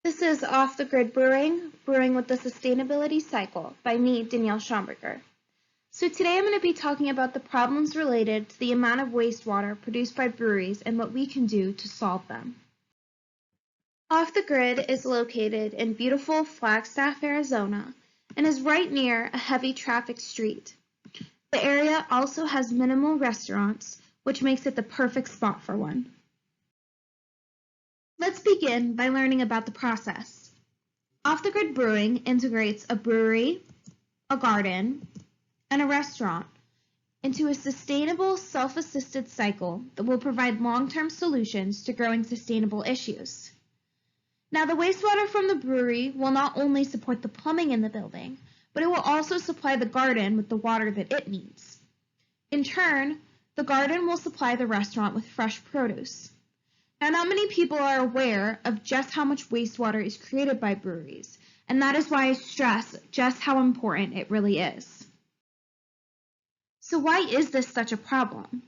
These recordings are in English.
This is Off the Grid Brewing, Brewing with the Sustainability Cycle by me, Danielle Schomburger. So today I'm going to be talking about the problems related to the amount of wastewater produced by breweries and what we can do to solve them. Off the Grid is located in beautiful Flagstaff, Arizona, and is right near a heavy traffic street. The area also has minimal restaurants, which makes it the perfect spot for one. Let's begin by learning about the process. Off-the-Grid Brewing integrates a brewery, a garden, and a restaurant into a sustainable, self-assisted cycle that will provide long-term solutions to growing sustainable issues. Now, the wastewater from the brewery will not only support the plumbing in the building, but it will also supply the garden with the water that it needs. In turn, the garden will supply the restaurant with fresh produce. Now, not many people are aware of just how much wastewater is created by breweries, and that is why I stress just how important it really is. So why is this such a problem?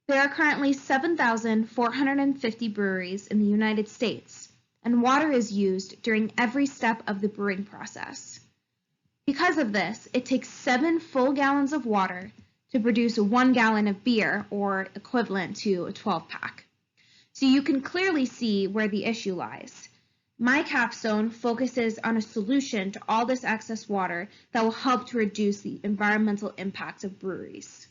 There are currently 7,450 breweries in the United States, and water is used during every step of the brewing process. Because of this, it takes 7 full gallons of water to produce 1 gallon of beer, or equivalent to a 12-pack. So you can clearly see where the issue lies. My capstone focuses on a solution to all this excess water that will help to reduce the environmental impact of breweries.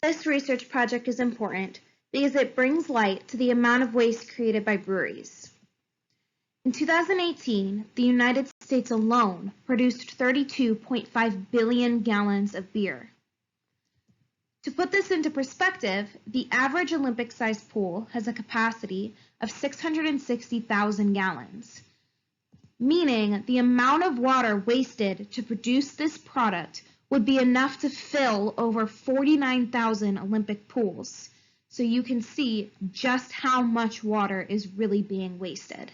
This research project is important because it brings light to the amount of waste created by breweries. In 2018, the United States alone produced 32.5 billion gallons of beer. To put this into perspective, the average Olympic-sized pool has a capacity of 660,000 gallons, meaning the amount of water wasted to produce this product would be enough to fill over 49,000 Olympic pools. So you can see just how much water is really being wasted.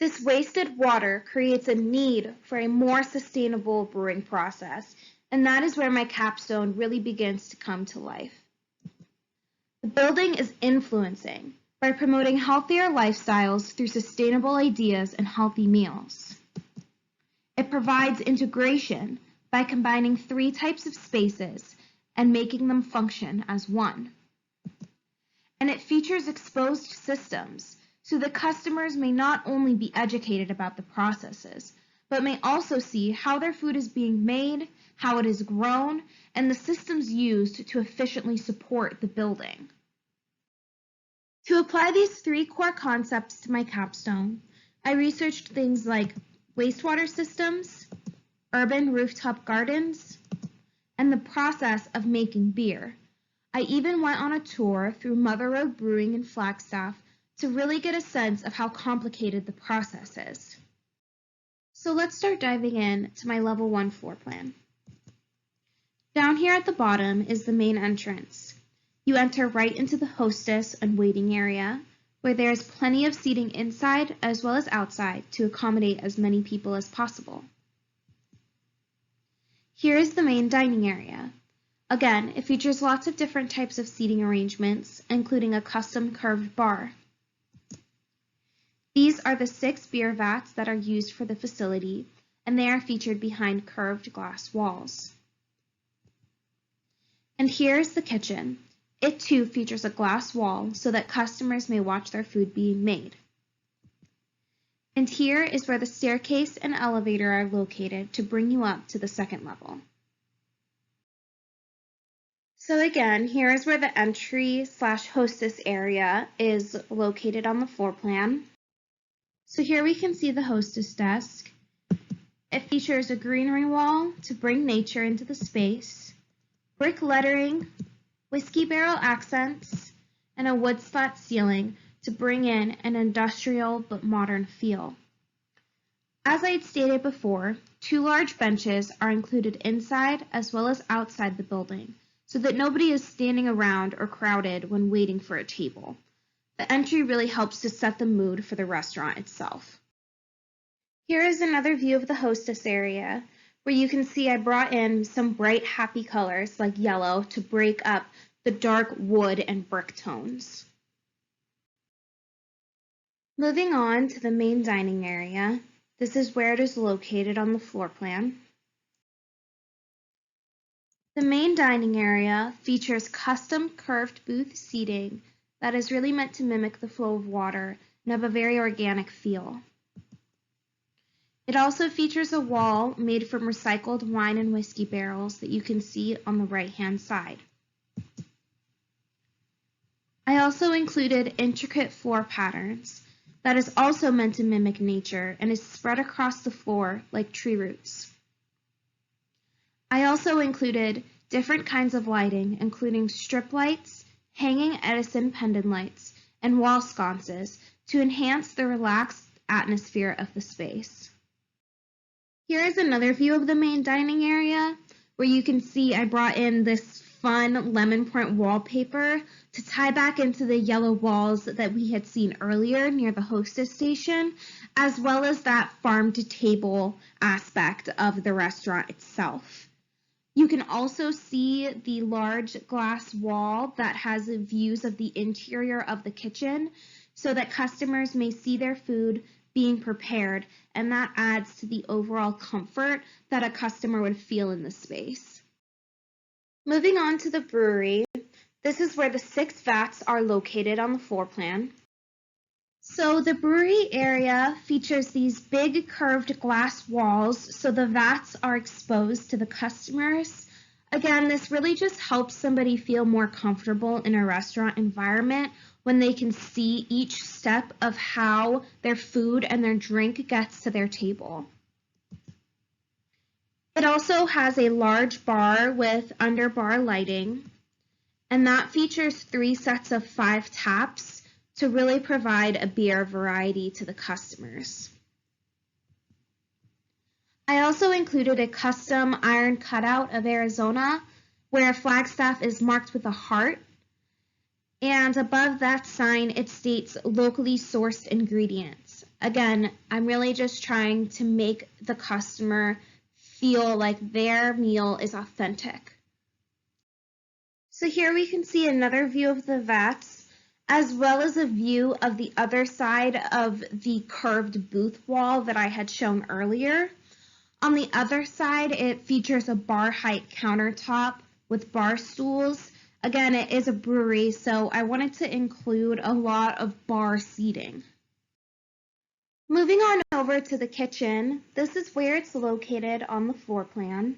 This wasted water creates a need for a more sustainable brewing process, and that is where my capstone really begins to come to life. The building is influencing by promoting healthier lifestyles through sustainable ideas and healthy meals. It provides integration by combining 3 types of spaces and making them function as one. And it features exposed systems so that customers may not only be educated about the processes, but may also see how their food is being made, how it is grown, and the systems used to efficiently support the building. To apply these 3 core concepts to my capstone, I researched things like wastewater systems, urban rooftop gardens, and the process of making beer. I even went on a tour through Mother Road Brewing in Flagstaff to really get a sense of how complicated the process is. So let's start diving in to my level 1 floor plan. Down here at the bottom is the main entrance. You enter right into the hostess and waiting area, where there is plenty of seating inside as well as outside to accommodate as many people as possible. Here is the main dining area. Again, it features lots of different types of seating arrangements, including a custom curved bar. These are the 6 beer vats that are used for the facility, and they are featured behind curved glass walls. And here is the kitchen. It too features a glass wall so that customers may watch their food being made. And here is where the staircase and elevator are located to bring you up to the 2nd level. So again, here is where the entry/hostess area is located on the floor plan. So here we can see the hostess desk. It features a greenery wall to bring nature into the space, brick lettering, whiskey barrel accents, and a wood slat ceiling to bring in an industrial but modern feel. As I had stated before, 2 large benches are included inside as well as outside the building, so that nobody is standing around or crowded when waiting for a table. The entry really helps to set the mood for the restaurant itself. Here is another view of the hostess area, where you can see I brought in some bright, happy colors like yellow to break up the dark wood and brick tones. Moving on to the main dining area, this is where it is located on the floor plan. The main dining area features custom curved booth seating that is really meant to mimic the flow of water and have a very organic feel. It also features a wall made from recycled wine and whiskey barrels that you can see on the right-hand side. I also included intricate floor patterns that is also meant to mimic nature and is spread across the floor like tree roots. I also included different kinds of lighting, including strip lights, hanging Edison pendant lights, and wall sconces to enhance the relaxed atmosphere of the space. Here is another view of the main dining area where you can see I brought in this fun lemon print wallpaper to tie back into the yellow walls that we had seen earlier near the hostess station, as well as that farm to table aspect of the restaurant itself. You can also see the large glass wall that has views of the interior of the kitchen so that customers may see their food being prepared, and that adds to the overall comfort that a customer would feel in the space. Moving on to the brewery, this is where the 6 vats are located on the floor plan. So the brewery area features these big curved glass walls so the vats are exposed to the customers. Again, this really just helps somebody feel more comfortable in a restaurant environment when they can see each step of how their food and their drink gets to their table. It also has a large bar with underbar lighting, and that features 3 sets of 5 taps to really provide a beer variety to the customers. I also included a custom iron cutout of Arizona where Flagstaff is marked with a heart, and above that sign it states locally sourced ingredients. Again, I'm really just trying to make the customer feel like their meal is authentic. So here we can see another view of the vats, as well as a view of the other side of the curved booth wall that I had shown earlier. On the other side, it features a bar height countertop with bar stools. Again, it is a brewery, so I wanted to include a lot of bar seating. Moving on over to the kitchen, this is where it's located on the floor plan.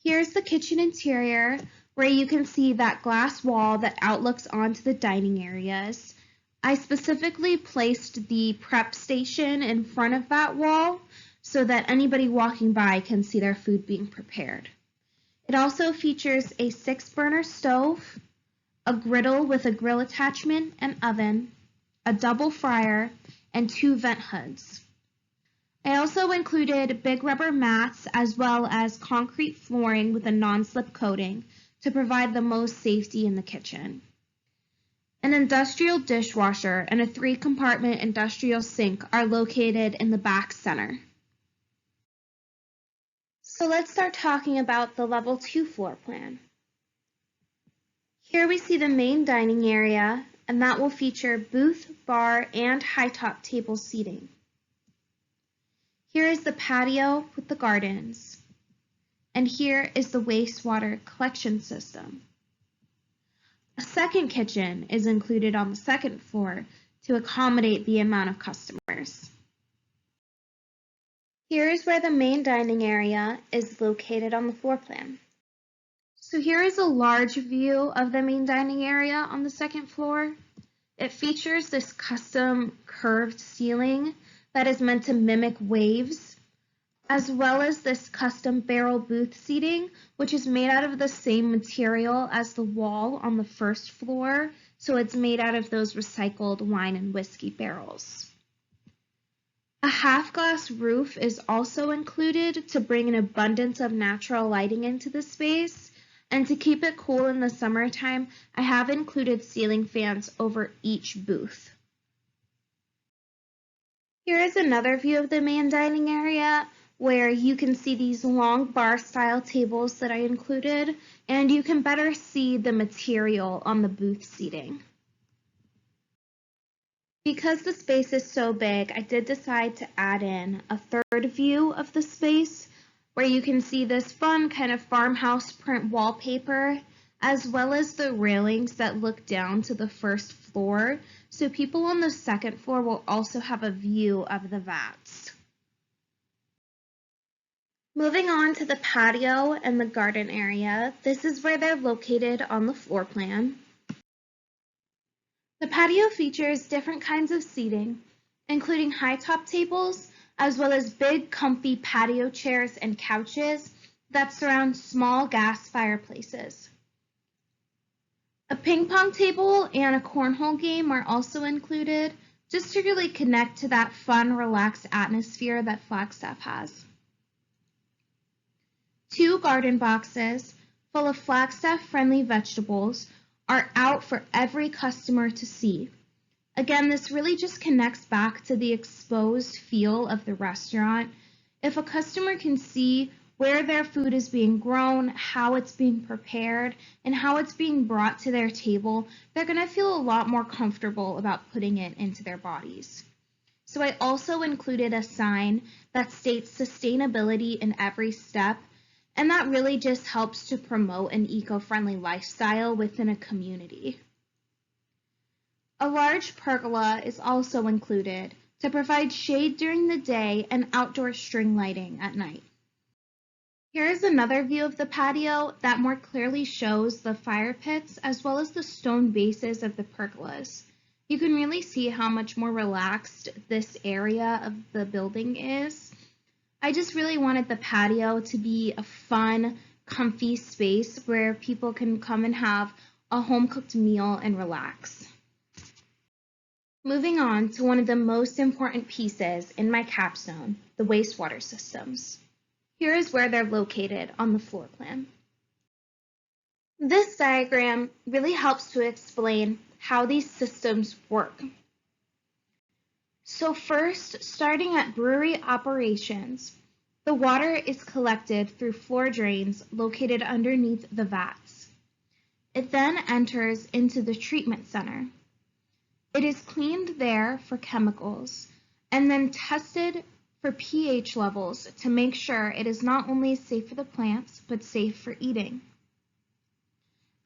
Here's the kitchen interior, where you can see that glass wall that outlooks onto the dining areas. I specifically placed the prep station in front of that wall so that anybody walking by can see their food being prepared. It also features a 6-burner stove, a griddle with a grill attachment and oven, a double fryer, and 2 vent hoods. I also included big rubber mats as well as concrete flooring with a non-slip coating to provide the most safety in the kitchen. An industrial dishwasher and a 3-compartment industrial sink are located in the back center. So let's start talking about the level 2 floor plan. Here we see the main dining area, and that will feature booth, bar, and high-top table seating. Here is the patio with the gardens, and here is the wastewater collection system. A second kitchen is included on the 2nd floor to accommodate the amount of customers. Here is where the main dining area is located on the floor plan. So here is a large view of the main dining area on the 2nd floor. It features this custom curved ceiling that is meant to mimic waves, as well as this custom barrel booth seating, which is made out of the same material as the wall on the 1st floor, so it's made out of those recycled wine and whiskey barrels. A half-glass roof is also included to bring an abundance of natural lighting into the space, and to keep it cool in the summertime, I have included ceiling fans over each booth. Here is another view of the main dining area where you can see these long bar style tables that I included, and you can better see the material on the booth seating. Because the space is so big, I did decide to add in a third view of the space where you can see this fun kind of farmhouse print wallpaper, as well as the railings that look down to the first floor, so people on the second floor will also have a view of the vats. Moving on to the patio and the garden area, this is where they're located on the floor plan. The patio features different kinds of seating, including high-top tables, as well as big, comfy patio chairs and couches that surround small gas fireplaces. A ping pong table and a cornhole game are also included, just to really connect to that fun, relaxed atmosphere that Flagstaff has. 2 garden boxes full of Flagstaff-friendly vegetables are out for every customer to see. Again, this really just connects back to the exposed feel of the restaurant. If a customer can see where their food is being grown, how it's being prepared, and how it's being brought to their table, they're going to feel a lot more comfortable about putting it into their bodies. So I also included a sign that states sustainability in every step, and that really just helps to promote an eco-friendly lifestyle within a community. A large pergola is also included to provide shade during the day and outdoor string lighting at night. Here is another view of the patio that more clearly shows the fire pits as well as the stone bases of the pergolas. You can really see how much more relaxed this area of the building is. I just really wanted the patio to be a fun, comfy space where people can come and have a home-cooked meal and relax. Moving on to one of the most important pieces in my capstone, the wastewater systems. Here is where they're located on the floor plan. This diagram really helps to explain how these systems work. So first, starting at brewery operations, the water is collected through floor drains located underneath the vats. It then enters into the treatment center. It is cleaned there for chemicals and then tested for pH levels to make sure it is not only safe for the plants, but safe for eating.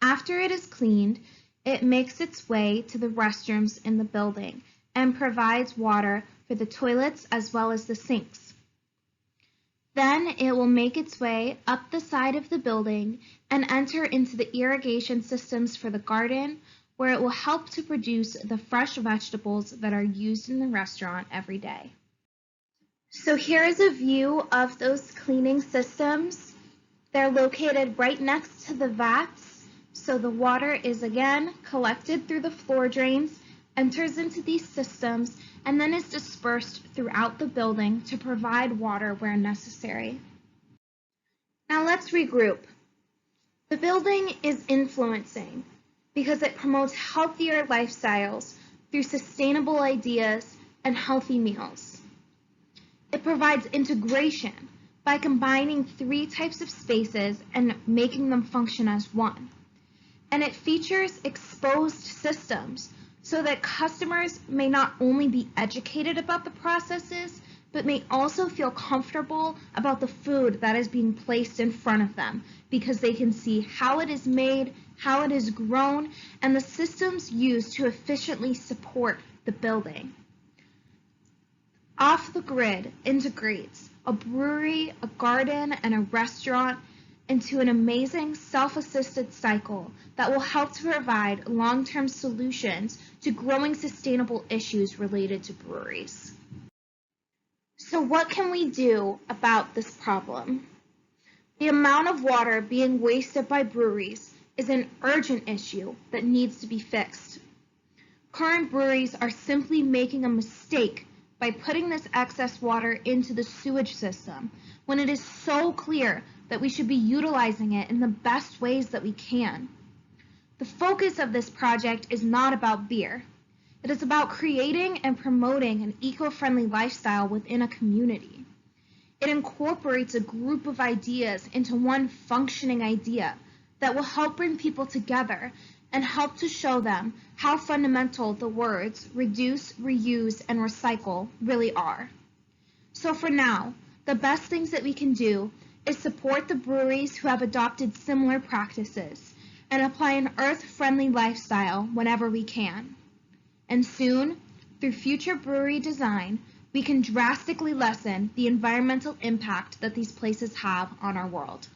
After it is cleaned, it makes its way to the restrooms in the building and provides water for the toilets as well as the sinks. Then it will make its way up the side of the building and enter into the irrigation systems for the garden, where it will help to produce the fresh vegetables that are used in the restaurant every day. So here is a view of those cleaning systems. They're located right next to the vats, so the water is again collected through the floor drains, enters into these systems, and then is dispersed throughout the building to provide water where necessary. Now let's regroup. The building is influencing because it promotes healthier lifestyles through sustainable ideas and healthy meals. It provides integration by combining 3 types of spaces and making them function as one. And it features exposed systems so that customers may not only be educated about the processes, but may also feel comfortable about the food that is being placed in front of them because they can see how it is made, how it is grown, and the systems used to efficiently support the building. Off the Grid integrates a brewery, a garden, and a restaurant into an amazing self-assisted cycle that will help to provide long-term solutions to growing sustainable issues related to breweries. So what can we do about this problem? The amount of water being wasted by breweries is an urgent issue that needs to be fixed. Current breweries are simply making a mistake by putting this excess water into the sewage system when it is so clear that we should be utilizing it in the best ways that we can. The focus of this project is not about beer. It is about creating and promoting an eco-friendly lifestyle within a community. It incorporates a group of ideas into one functioning idea that will help bring people together and help to show them how fundamental the words reduce, reuse, and recycle really are. So for now, the best things that we can do is support the breweries who have adopted similar practices and apply an earth-friendly lifestyle whenever we can. And soon, through future brewery design, we can drastically lessen the environmental impact that these places have on our world.